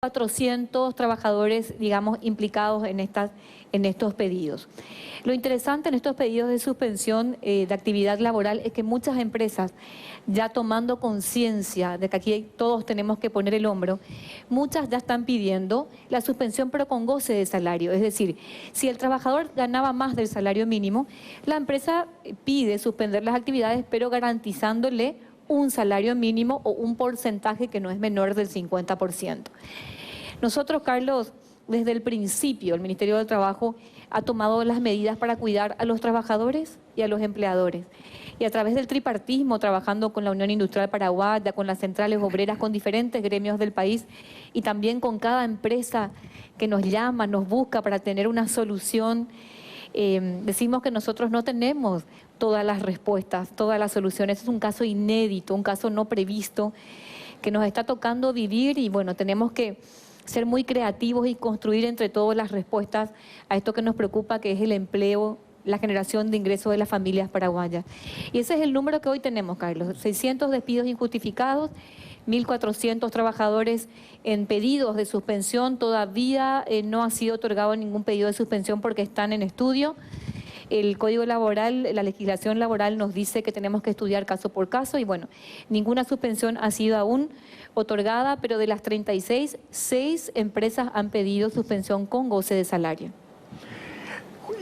400 trabajadores, digamos, implicados en estos pedidos. Lo interesante en estos pedidos de suspensión de actividad laboral es que muchas empresas, ya tomando conciencia de que aquí todos tenemos que poner el hombro, muchas ya están pidiendo la suspensión pero con goce de salario. Es decir, si el trabajador ganaba más del salario mínimo, la empresa pide suspender las actividades pero garantizándole un salario mínimo o un porcentaje que no es menor del 50%. Nosotros, Carlos, desde el principio, el Ministerio del Trabajo ha tomado las medidas para cuidar a los trabajadores y a los empleadores. Y a través del tripartismo, trabajando con la Unión Industrial Paraguaya, con las centrales obreras, con diferentes gremios del país y también con cada empresa que nos llama, nos busca para tener una solución. Decimos que nosotros no tenemos todas las respuestas, todas las soluciones. Es un caso inédito, un caso no previsto que nos está tocando vivir y bueno, tenemos que ser muy creativos y construir entre todos las respuestas a esto que nos preocupa, que es el empleo, la generación de ingresos de las familias paraguayas. Y ese es el número que hoy tenemos, Carlos. 600 despidos injustificados, 1.400 trabajadores en pedidos de suspensión. Todavía no ha sido otorgado ningún pedido de suspensión porque están en estudio. El Código Laboral, la legislación laboral nos dice que tenemos que estudiar caso por caso y bueno, ninguna suspensión ha sido aún otorgada, pero de las 36, 6 empresas han pedido suspensión con goce de salario.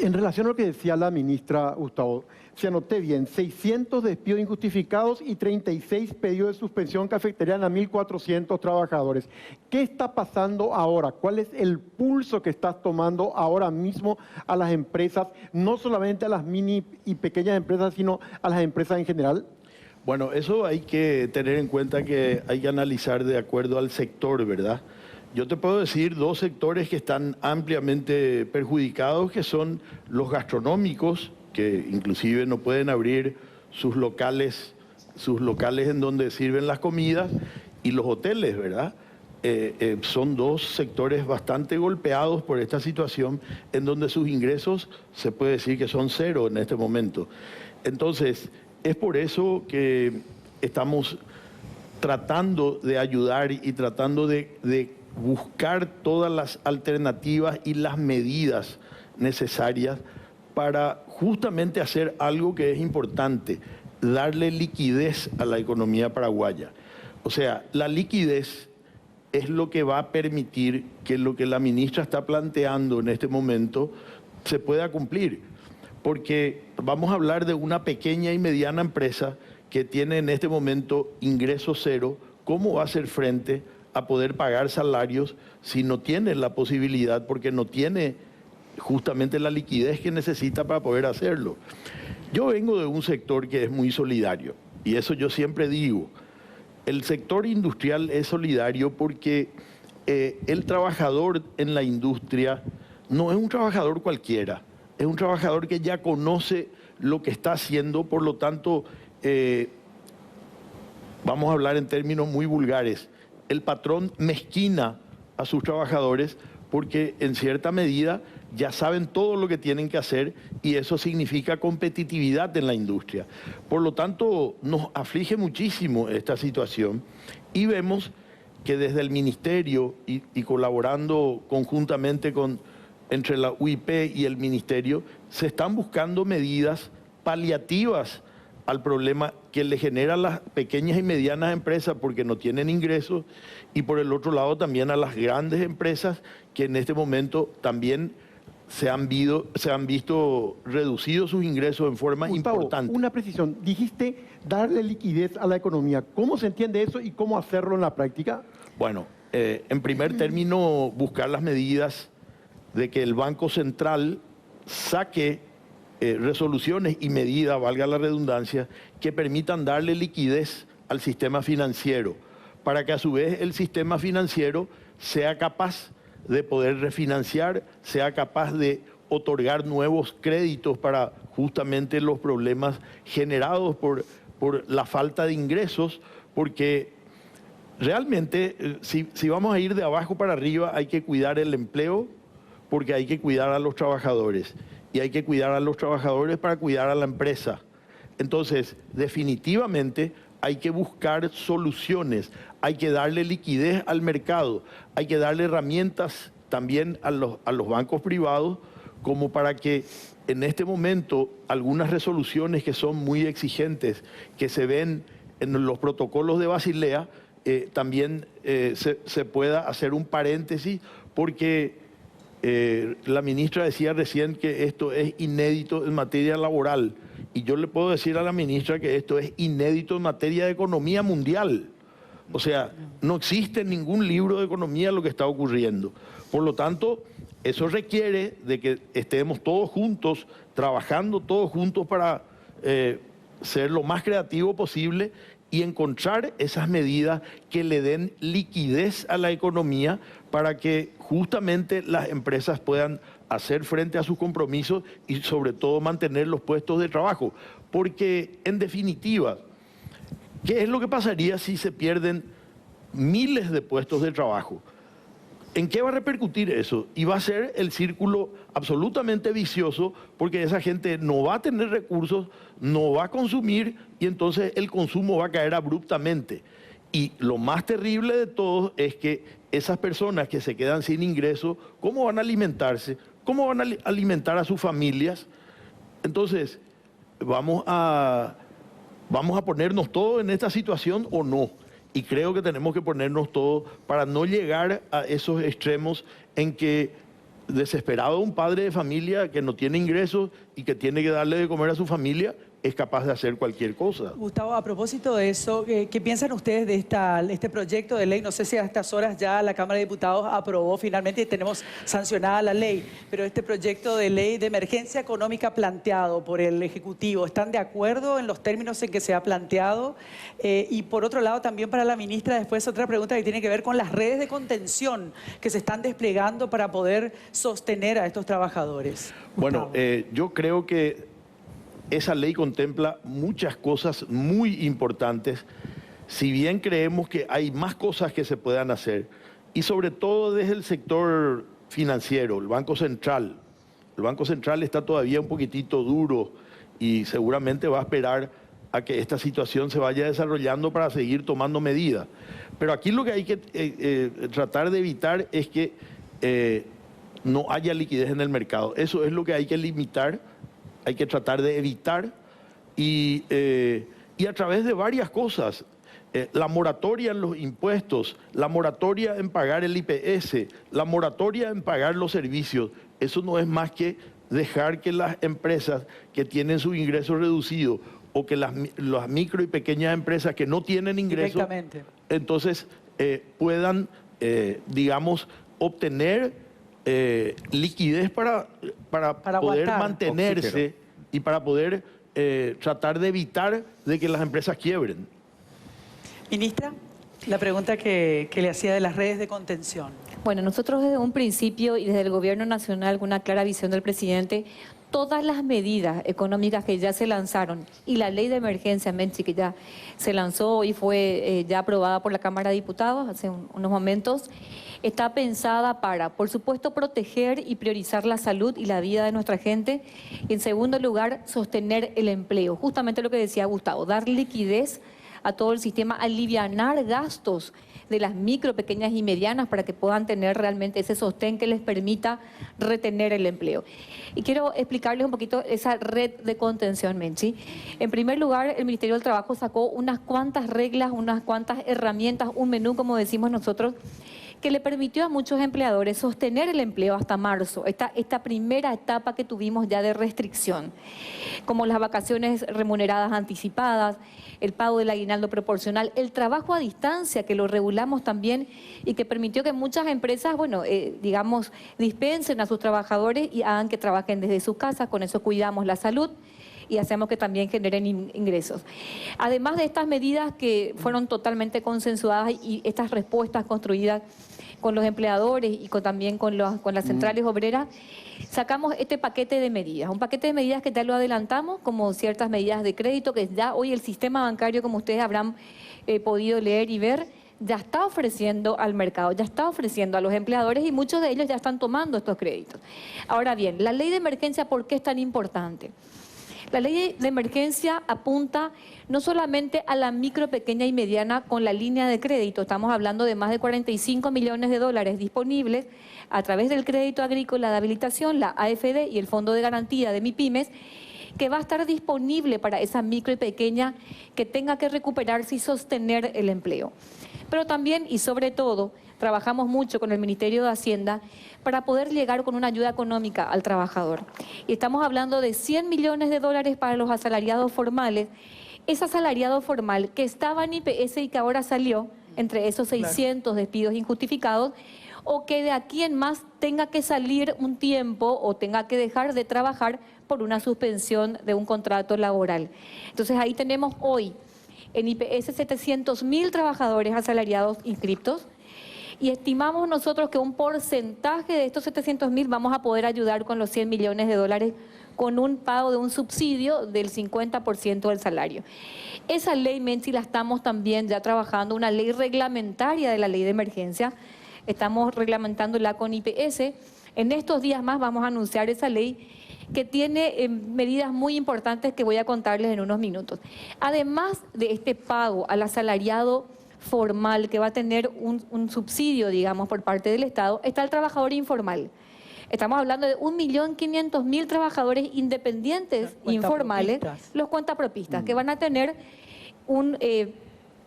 En relación a lo que decía la ministra Gustavo, si anoté bien, 600 despidos injustificados y 36 pedidos de suspensión que afectarían a 1.400 trabajadores. ¿Qué está pasando ahora? ¿Cuál es el pulso que estás tomando ahora mismo a las empresas, no solamente a las mini y pequeñas empresas, sino a las empresas en general? Bueno, eso hay que tener en cuenta que hay que analizar de acuerdo al sector, ¿verdad? Yo te puedo decir dos sectores que están ampliamente perjudicados, que son los gastronómicos, que inclusive no pueden abrir sus locales en donde sirven las comidas, y los hoteles, ¿verdad? Son dos sectores bastante golpeados por esta situación, en donde sus ingresos se puede decir que son cero en este momento. Entonces, es por eso que estamos tratando de ayudar y tratando de buscar todas las alternativas y las medidas necesarias para justamente hacer algo que es importante, darle liquidez a la economía paraguaya. O sea, la liquidez es lo que va a permitir que lo que la ministra está planteando en este momento se pueda cumplir. Porque vamos a hablar de una pequeña y mediana empresa que tiene en este momento ingreso cero. ¿Cómo va a hacer frente a poder pagar salarios si no tiene la posibilidad, porque no tiene justamente la liquidez que necesita para poder hacerlo? Yo vengo de un sector que es muy solidario, y eso yo siempre digo. El sector industrial es solidario porque el trabajador en la industria no es un trabajador cualquiera, es un trabajador que ya conoce lo que está haciendo, por lo tanto, vamos a hablar en términos muy vulgares, el patrón mezquina a sus trabajadores porque en cierta medida ya saben todo lo que tienen que hacer y eso significa competitividad en la industria. Por lo tanto, nos aflige muchísimo esta situación y vemos que desde el Ministerio y colaborando conjuntamente entre la UIP y el Ministerio, se están buscando medidas paliativas al problema que le generan las pequeñas y medianas empresas porque no tienen ingresos, y por el otro lado también a las grandes empresas que en este momento también se han visto reducidos sus ingresos en forma Gustavo, importante. Una precisión, dijiste darle liquidez a la economía. ¿Cómo se entiende eso y cómo hacerlo en la práctica? Bueno, en primer término, buscar las medidas de que el Banco Central saque resoluciones y medidas, valga la redundancia, que permitan darle liquidez al sistema financiero, para que a su vez el sistema financiero sea capaz de poder refinanciar, sea capaz de otorgar nuevos créditos para justamente los problemas generados por la falta de ingresos, porque realmente si vamos a ir de abajo para arriba hay que cuidar el empleo, porque hay que cuidar a los trabajadores. Y hay que cuidar a los trabajadores para cuidar a la empresa. Entonces, definitivamente hay que buscar soluciones, hay que darle liquidez al mercado, hay que darle herramientas también a los bancos privados como para que en este momento algunas resoluciones que son muy exigentes, que se ven en los protocolos de Basilea, también se pueda hacer un paréntesis, porque la ministra decía recién que esto es inédito en materia laboral, y yo le puedo decir a la ministra que esto es inédito en materia de economía mundial. O sea, no existe en ningún libro de economía lo que está ocurriendo. Por lo tanto, eso requiere de que estemos todos juntos, trabajando todos juntos para ser lo más creativo posible y encontrar esas medidas que le den liquidez a la economía para que justamente las empresas puedan hacer frente a sus compromisos y sobre todo mantener los puestos de trabajo. Porque en definitiva, ¿qué es lo que pasaría si se pierden miles de puestos de trabajo? ¿En qué va a repercutir eso? Y va a ser el círculo absolutamente vicioso, porque esa gente no va a tener recursos, no va a consumir, y entonces el consumo va a caer abruptamente. Y lo más terrible de todo es que esas personas que se quedan sin ingresos, ¿cómo van a alimentarse? ¿Cómo van a alimentar a sus familias? Entonces, ¿vamos a ponernos todos en esta situación o no? Y creo que tenemos que ponernos todos para no llegar a esos extremos en que desesperado un padre de familia que no tiene ingresos y que tiene que darle de comer a su familia es capaz de hacer cualquier cosa. Gustavo, a propósito de eso, ¿qué piensan ustedes de este proyecto de ley? No sé si a estas horas ya la Cámara de Diputados aprobó finalmente y tenemos sancionada la ley, pero este proyecto de ley de emergencia económica planteado por el Ejecutivo, ¿están de acuerdo en los términos en que se ha planteado? Y por otro lado, también para la ministra, después otra pregunta que tiene que ver con las redes de contención que se están desplegando para poder sostener a estos trabajadores. Bueno, yo creo que esa ley contempla muchas cosas muy importantes, si bien creemos que hay más cosas que se puedan hacer, y sobre todo desde el sector financiero, el Banco Central. El Banco Central está todavía un poquitito duro y seguramente va a esperar a que esta situación se vaya desarrollando para seguir tomando medidas. Pero aquí lo que hay que tratar de evitar es que no haya liquidez en el mercado. Eso es lo que hay que limitar. Hay que tratar de evitar y a través de varias cosas. La moratoria en los impuestos, la moratoria en pagar el IPS, la moratoria en pagar los servicios. Eso no es más que dejar que las empresas que tienen sus ingresos reducidos o que las micro y pequeñas empresas que no tienen ingresos, entonces puedan, digamos, obtener liquidez para poder mantenerse, oxígeno, y para poder tratar de evitar de que las empresas quiebren. Ministra, la pregunta que le hacía de las redes de contención. Bueno, nosotros desde un principio y desde el Gobierno Nacional, con una clara visión del presidente, todas las medidas económicas que ya se lanzaron y la ley de emergencia, Menchi, que ya se lanzó y fue ya aprobada por la Cámara de Diputados hace unos momentos, está pensada para, por supuesto, proteger y priorizar la salud y la vida de nuestra gente. Y en segundo lugar, sostener el empleo. Justamente lo que decía Gustavo, dar liquidez a todo el sistema, alivianar gastos de las micro, pequeñas y medianas para que puedan tener realmente ese sostén que les permita retener el empleo. Y quiero explicarles un poquito esa red de contención, Menchi. En primer lugar, el Ministerio del Trabajo sacó unas cuantas reglas, unas cuantas herramientas, un menú, como decimos nosotros, que le permitió a muchos empleadores sostener el empleo hasta marzo, esta primera etapa que tuvimos ya de restricción, como las vacaciones remuneradas anticipadas, el pago del aguinaldo proporcional, el trabajo a distancia, que lo regulamos también y que permitió que muchas empresas, bueno, digamos, dispensen a sus trabajadores y hagan que trabajen desde sus casas. Con eso cuidamos la salud y hacemos que también generen ingresos. Además de estas medidas que fueron totalmente consensuadas y estas respuestas construidas con los empleadores y también con las centrales obreras, sacamos este paquete de medidas. Un paquete de medidas que ya lo adelantamos, como ciertas medidas de crédito, que ya hoy el sistema bancario, como ustedes habrán podido leer y ver, ya está ofreciendo al mercado, ya está ofreciendo a los empleadores y muchos de ellos ya están tomando estos créditos. Ahora bien, la ley de emergencia, ¿por qué es tan importante? La ley de emergencia apunta no solamente a la micro, pequeña y mediana con la línea de crédito, estamos hablando de más de 45 millones de dólares disponibles a través del crédito agrícola de habilitación, la AFD y el Fondo de Garantía de MIPYMES, que va a estar disponible para esa micro y pequeña que tenga que recuperarse y sostener el empleo. Pero también y sobre todo, trabajamos mucho con el Ministerio de Hacienda para poder llegar con una ayuda económica al trabajador. Y estamos hablando de 100 millones de dólares para los asalariados formales. Ese asalariado formal que estaba en IPS y que ahora salió, entre esos 600 despidos injustificados, o que de aquí en más tenga que salir un tiempo o tenga que dejar de trabajar por una suspensión de un contrato laboral. Entonces ahí tenemos hoy en IPS 700.000 trabajadores asalariados inscriptos y estimamos nosotros que un porcentaje de estos 700.000 vamos a poder ayudar con los 100 millones de dólares con un pago de un subsidio del 50% del salario. Esa ley, Menchi, la estamos también ya trabajando, una ley reglamentaria de la ley de emergencia. Estamos reglamentándola con IPS. En estos días más vamos a anunciar esa ley que tiene medidas muy importantes que voy a contarles en unos minutos. Además de este pago al asalariado formal que va a tener un subsidio, digamos, por parte del Estado, está el trabajador informal. Estamos hablando de 1.500.000 trabajadores independientes informales, los cuentapropistas, que van a tener un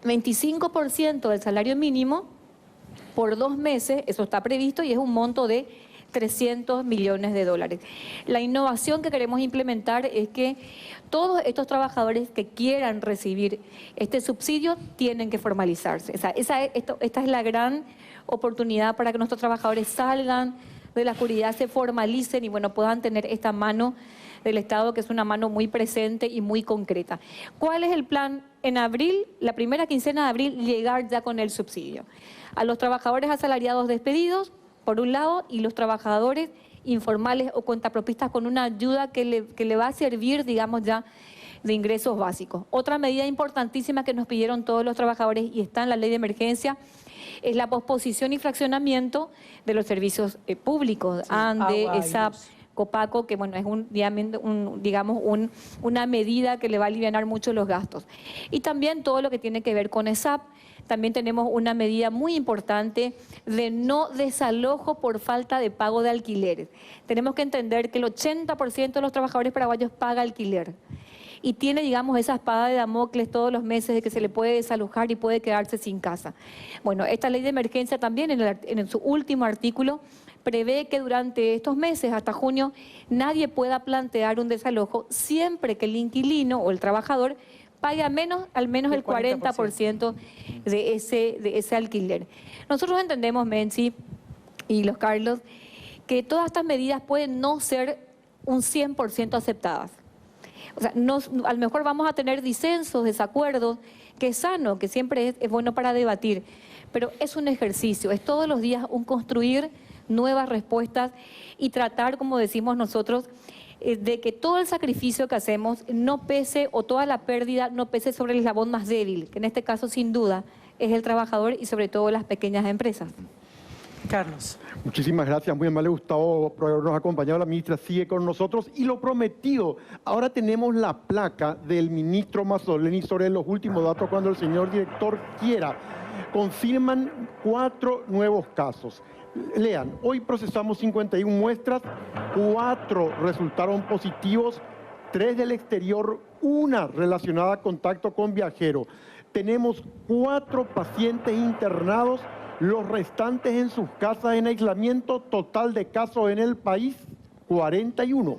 25% del salario mínimo por 2 meses, eso está previsto y es un monto de 300 millones de dólares. La innovación que queremos implementar es que todos estos trabajadores que quieran recibir este subsidio tienen que formalizarse. Esta es la gran oportunidad para que nuestros trabajadores salgan de la oscuridad, se formalicen y bueno, puedan tener esta mano del Estado, que es una mano muy presente y muy concreta. ¿Cuál es el plan? En abril, la primera quincena de abril, llegar ya con el subsidio a los trabajadores asalariados despedidos, por un lado, y los trabajadores informales o cuentapropistas con una ayuda que le va a servir, digamos, ya de ingresos básicos. Otra medida importantísima que nos pidieron todos los trabajadores y está en la ley de emergencia es la posposición y fraccionamiento de los servicios públicos, sí, ANDE, ESAP, Copaco, que bueno, es una medida que le va a aliviar mucho los gastos. Y también todo lo que tiene que ver con ESAP. También tenemos una medida muy importante de no desalojo por falta de pago de alquileres. Tenemos que entender que el 80% de los trabajadores paraguayos paga alquiler. Y tiene, digamos, esa espada de Damocles todos los meses de que se le puede desalojar y puede quedarse sin casa. Bueno, esta ley de emergencia también en su último artículo prevé que durante estos meses, hasta junio, nadie pueda plantear un desalojo siempre que el inquilino o el trabajador pague al menos el 40% de ese alquiler. Nosotros entendemos, Menchi y los Carlos, que todas estas medidas pueden no ser un 100% aceptadas. O sea, a lo mejor vamos a tener disensos, desacuerdos, que es sano, que siempre es bueno para debatir, pero es un ejercicio, es todos los días un construir nuevas respuestas y tratar, como decimos nosotros, de que todo el sacrificio que hacemos no pese, o toda la pérdida no pese sobre el eslabón más débil, que en este caso sin duda es el trabajador y sobre todo las pequeñas empresas. Carlos. Muchísimas gracias, muy amable Gustavo por habernos acompañado. La ministra sigue con nosotros y lo prometido, ahora tenemos la placa del ministro Mazzoleni sobre los últimos datos cuando el señor director quiera. Confirman 4 nuevos casos. Lean, hoy procesamos 51 muestras, 4 resultaron positivos, 3 del exterior, 1 relacionada a contacto con viajero. Tenemos 4 pacientes internados, los restantes en sus casas en aislamiento. Total de casos en el país, 41.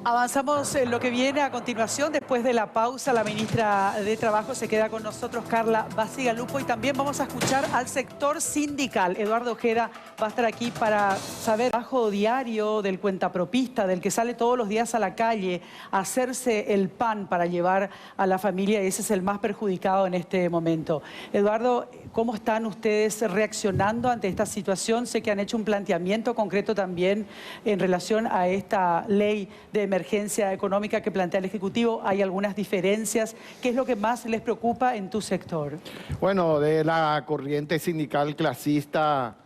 Avanzamos en lo que viene a continuación. Después de la pausa, la ministra de Trabajo se queda con nosotros, Carla Bacigalupo, y también vamos a escuchar al sector sindical. Eduardo Ojeda va a estar aquí para saber el trabajo diario del cuentapropista, del que sale todos los días a la calle a hacerse el pan para llevar a la familia, y ese es el más perjudicado en este momento. Eduardo, ¿cómo están ustedes reaccionando ante esta situación? Sé que han hecho un planteamiento concreto también en relación a esta ley de emergencia económica que plantea el Ejecutivo. ¿Hay algunas diferencias? ¿Qué es lo que más les preocupa en tu sector? Bueno, de la corriente sindical clasista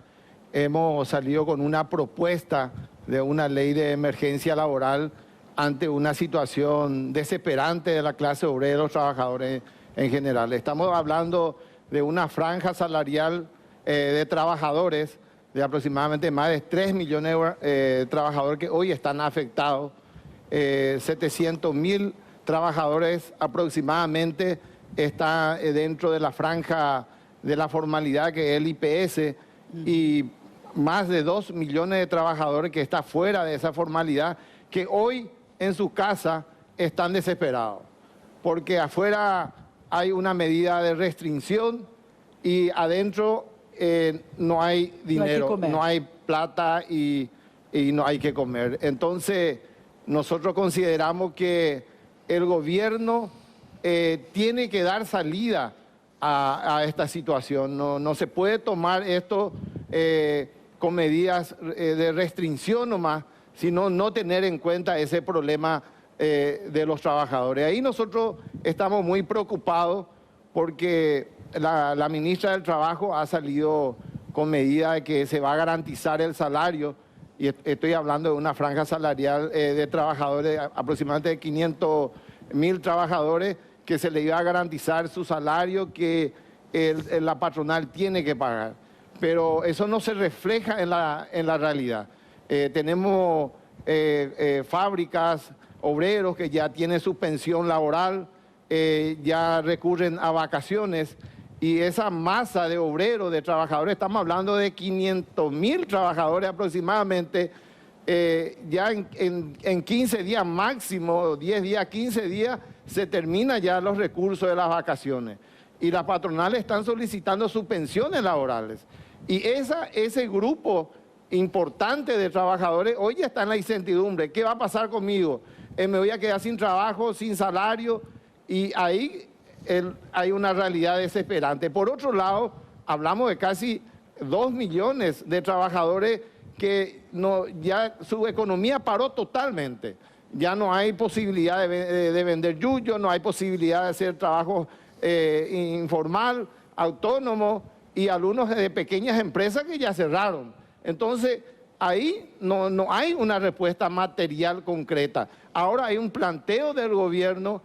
hemos salido con una propuesta de una ley de emergencia laboral ante una situación desesperante de la clase obrera, los trabajadores en general. Estamos hablando de una franja salarial de trabajadores de aproximadamente más de 3 millones de trabajadores que hoy están afectados. 700.000 trabajadores aproximadamente están dentro de la franja de la formalidad que es el IPS y más de 2 millones de trabajadores que están fuera de esa formalidad que hoy en su casa están desesperados porque afuera hay una medida de restricción y adentro no hay dinero, no hay plata y no hay que comer. Entonces, nosotros consideramos que el gobierno tiene que dar salida a esta situación. No se puede tomar esto con medidas de restricción nomás, sino no tener en cuenta ese problema de los trabajadores. Ahí nosotros estamos muy preocupados porque la ministra del Trabajo ha salido con medidas de que se va a garantizar el salario, y estoy hablando de una franja salarial de trabajadores, aproximadamente de 500.000 trabajadores, que se le iba a garantizar su salario que la patronal tiene que pagar. Pero eso no se refleja en la realidad. Tenemos fábricas, obreros que ya tienen suspensión laboral, ya recurren a vacaciones, y esa masa de obreros, de trabajadores, estamos hablando de 500.000 trabajadores aproximadamente, ya en 15 días máximo, 10 días, 15 días, se terminan ya los recursos de las vacaciones. Y las patronales están solicitando suspensiones laborales. Y ese grupo importante de trabajadores hoy ya está en la incertidumbre. ¿Qué va a pasar conmigo? Me voy a quedar sin trabajo, sin salario, y ahí hay una realidad desesperante. Por otro lado, hablamos de casi 2 millones de trabajadores que ya su economía paró totalmente. Ya no hay posibilidad de vender yuyo, no hay posibilidad de hacer trabajo informal, autónomo, y algunos de pequeñas empresas que ya cerraron. Entonces, ahí no hay una respuesta material concreta. Ahora hay un planteo del gobierno,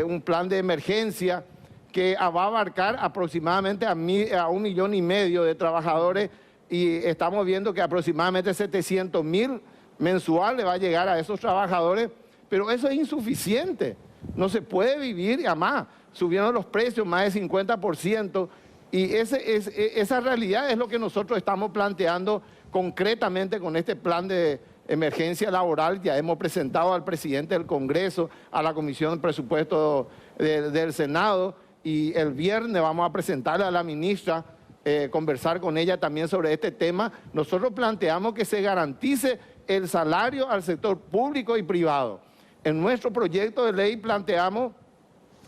un plan de emergencia que va a abarcar aproximadamente a 1,5 millones de trabajadores, y estamos viendo que aproximadamente 700.000 mensuales va a llegar a esos trabajadores, pero eso es insuficiente. No se puede vivir, y además subieron los precios más de 50%, y esa realidad es lo que nosotros estamos planteando concretamente con este plan de emergencia laboral. Ya hemos presentado al presidente del Congreso, a la Comisión de Presupuesto del Senado, y el viernes vamos a presentarle a la ministra, conversar con ella también sobre este tema. Nosotros planteamos que se garantice el salario al sector público y privado. En nuestro proyecto de ley planteamos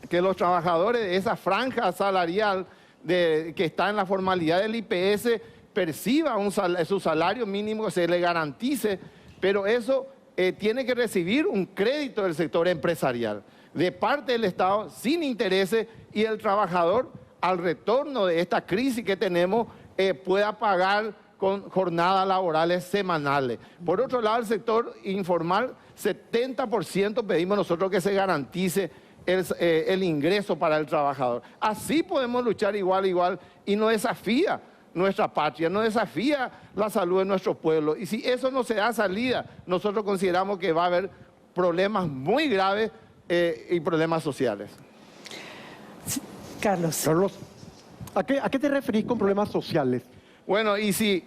que los trabajadores de esa franja salarial que está en la formalidad del IPS perciban su salario mínimo, que se le garantice, pero eso tiene que recibir un crédito del sector empresarial de parte del Estado sin intereses, y el trabajador al retorno de esta crisis que tenemos pueda pagar con jornadas laborales semanales. Por otro lado, el sector informal, 70% pedimos nosotros que se garantice el ingreso para el trabajador. Así podemos luchar igual a igual, y no desafía nuestra patria, no desafía la salud de nuestro pueblo. Y si eso no se da salida, nosotros consideramos que va a haber problemas muy graves y problemas sociales. Carlos. Carlos, ¿a qué te referís con problemas sociales? Bueno, y si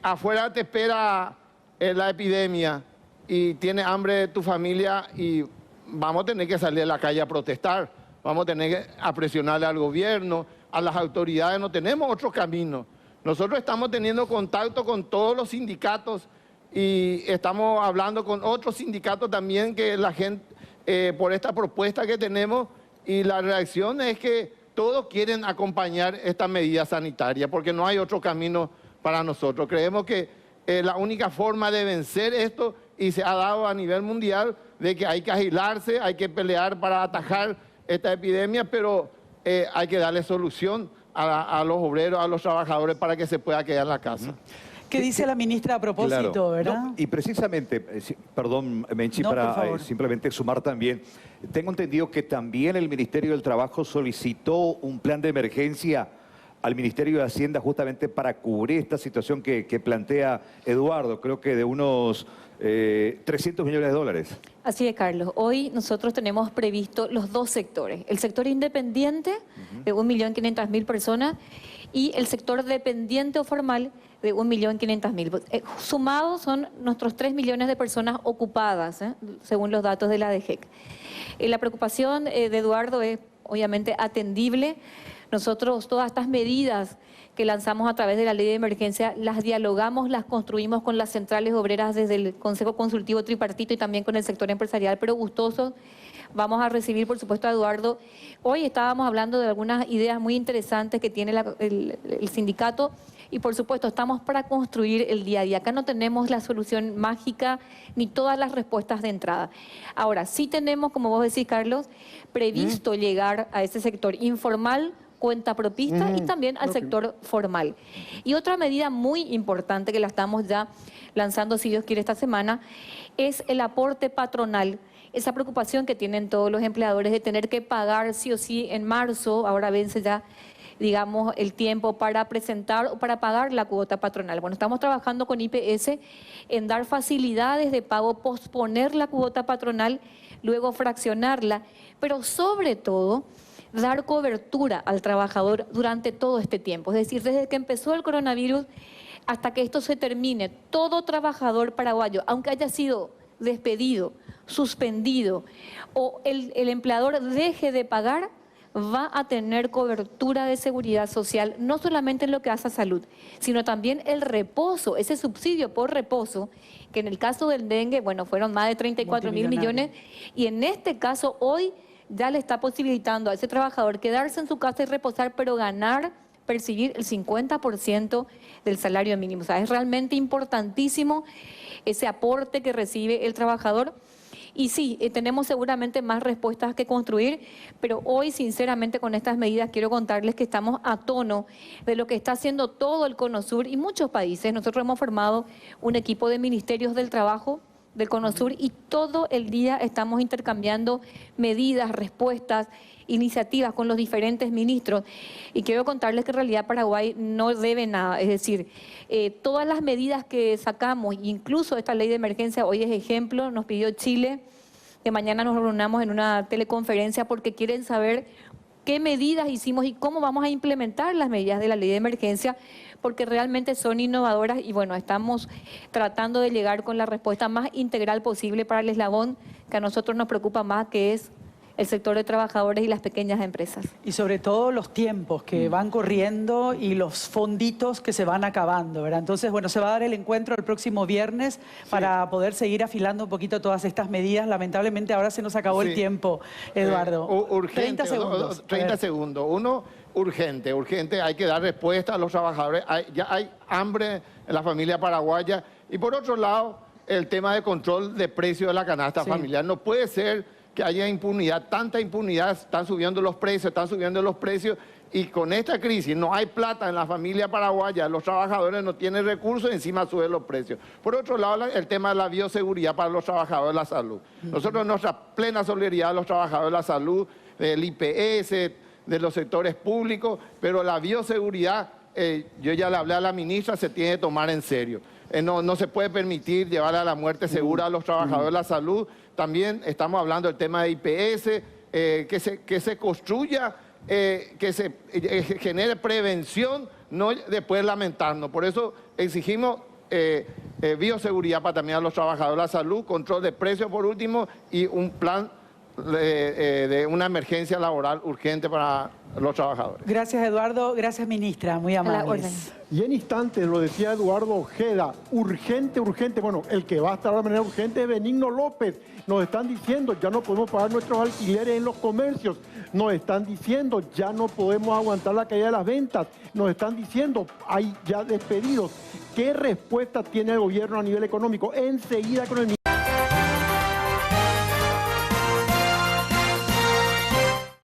afuera te espera la epidemia y tiene hambre tu familia, y vamos a tener que salir a la calle a protestar, vamos a tener que presionarle al gobierno, a las autoridades, no tenemos otro camino. Nosotros estamos teniendo contacto con todos los sindicatos y estamos hablando con otros sindicatos también, que la gente, por esta propuesta que tenemos, y la reacción es que todos quieren acompañar esta medida sanitaria, porque no hay otro camino para nosotros. Creemos que la única forma de vencer esto, y se ha dado a nivel mundial, de que hay que agilarse, hay que pelear para atajar esta epidemia, pero hay que darle solución a los obreros, a los trabajadores, para que se pueda quedar en la casa. ¿Qué dice la ministra a propósito, Claro. verdad? No, y precisamente, perdón, Menchi, No, por para favor. simplemente sumar también, tengo entendido que también el Ministerio del Trabajo solicitó un plan de emergencia al Ministerio de Hacienda justamente para cubrir esta situación que plantea Eduardo, creo que de unos 300 millones de dólares. Así es, Carlos. Hoy nosotros tenemos previsto los dos sectores. El sector independiente, de 1.500.000 personas, y el sector dependiente o formal, de 1.500.000. Sumados son nuestros 3 millones de personas ocupadas, según los datos de la DGEC. La preocupación de Eduardo es obviamente atendible. Nosotros todas estas medidas que lanzamos a través de la ley de emergencia, las dialogamos, las construimos con las centrales obreras desde el Consejo Consultivo Tripartito y también con el sector empresarial, pero gustosos. Vamos a recibir, por supuesto, a Eduardo. Hoy estábamos hablando de algunas ideas muy interesantes que tiene el sindicato y, por supuesto, estamos para construir el día a día. Acá no tenemos la solución mágica ni todas las respuestas de entrada. Ahora, sí tenemos, como vos decís, Carlos, previsto llegar a ese sector informal, cuenta propista y también al sector formal. Y otra medida muy importante que la estamos ya lanzando, si Dios quiere, esta semana, es el aporte patronal. Esa preocupación que tienen todos los empleadores de tener que pagar sí o sí en marzo, ahora vence ya, digamos, el tiempo para presentar o para pagar la cuota patronal. Bueno, estamos trabajando con IPS en dar facilidades de pago, posponer la cuota patronal, luego fraccionarla, pero sobre todo dar cobertura al trabajador durante todo este tiempo. Es decir, desde que empezó el coronavirus hasta que esto se termine, todo trabajador paraguayo, aunque haya sido despedido, suspendido o el empleador deje de pagar, va a tener cobertura de seguridad social, no solamente en lo que hace a salud, sino también el reposo, ese subsidio por reposo, que en el caso del dengue, bueno, fueron más de 34.000 millones, y en este caso hoy ya le está posibilitando a ese trabajador quedarse en su casa y reposar, pero percibir el 50% del salario mínimo. O sea, es realmente importantísimo ese aporte que recibe el trabajador. Y sí, tenemos seguramente más respuestas que construir, pero hoy, sinceramente, con estas medidas quiero contarles que estamos a tono de lo que está haciendo todo el CONOSUR y muchos países. Nosotros hemos formado un equipo de ministerios del trabajo del CONOSUR y todo el día estamos intercambiando medidas, respuestas, iniciativas con los diferentes ministros. Y quiero contarles que en realidad Paraguay no debe nada, es decir, todas las medidas que sacamos, incluso esta ley de emergencia, hoy es ejemplo, nos pidió Chile, que mañana nos reunamos en una teleconferencia porque quieren saber qué medidas hicimos y cómo vamos a implementar las medidas de la ley de emergencia, porque realmente son innovadoras y bueno, estamos tratando de llegar con la respuesta más integral posible para el eslabón que a nosotros nos preocupa más, que es el sector de trabajadores y las pequeñas empresas. Y sobre todo los tiempos que van corriendo y los fonditos que se van acabando, ¿verdad? Entonces, bueno, se va a dar el encuentro el próximo viernes para poder seguir afilando un poquito todas estas medidas. Lamentablemente ahora se nos acabó el tiempo, Eduardo. Urgente, 30 segundos. 30 segundos. Uno, urgente. Hay que dar respuesta a los trabajadores. Ya hay hambre en la familia paraguaya. Y por otro lado, el tema de control de precios de la canasta familiar. No puede ser que haya impunidad, tanta impunidad, están subiendo los precios y con esta crisis no hay plata en la familia paraguaya, los trabajadores no tienen recursos y encima suben los precios. Por otro lado, el tema de la bioseguridad para los trabajadores de la salud. Nosotros nuestra plena solidaridad a los trabajadores de la salud, del IPS, de los sectores públicos, pero la bioseguridad, yo ya le hablé a la ministra, se tiene que tomar en serio. No se puede permitir llevar a la muerte segura a los trabajadores de la salud. También estamos hablando del tema de IPS, que se construya, que se genere prevención, no después lamentarnos. Por eso exigimos bioseguridad para también a los trabajadores de la salud, control de precios por último y un plan de una emergencia laboral urgente para los trabajadores. Gracias, Eduardo. Gracias, ministra. Muy amables. Y en instantes, lo decía Eduardo Ojeda, urgente. Bueno, el que va a estar de manera urgente es Benigno López. Nos están diciendo, ya no podemos pagar nuestros alquileres en los comercios. Nos están diciendo, ya no podemos aguantar la caída de las ventas. Nos están diciendo, hay ya despedidos. ¿Qué respuesta tiene el gobierno a nivel económico? Enseguida con el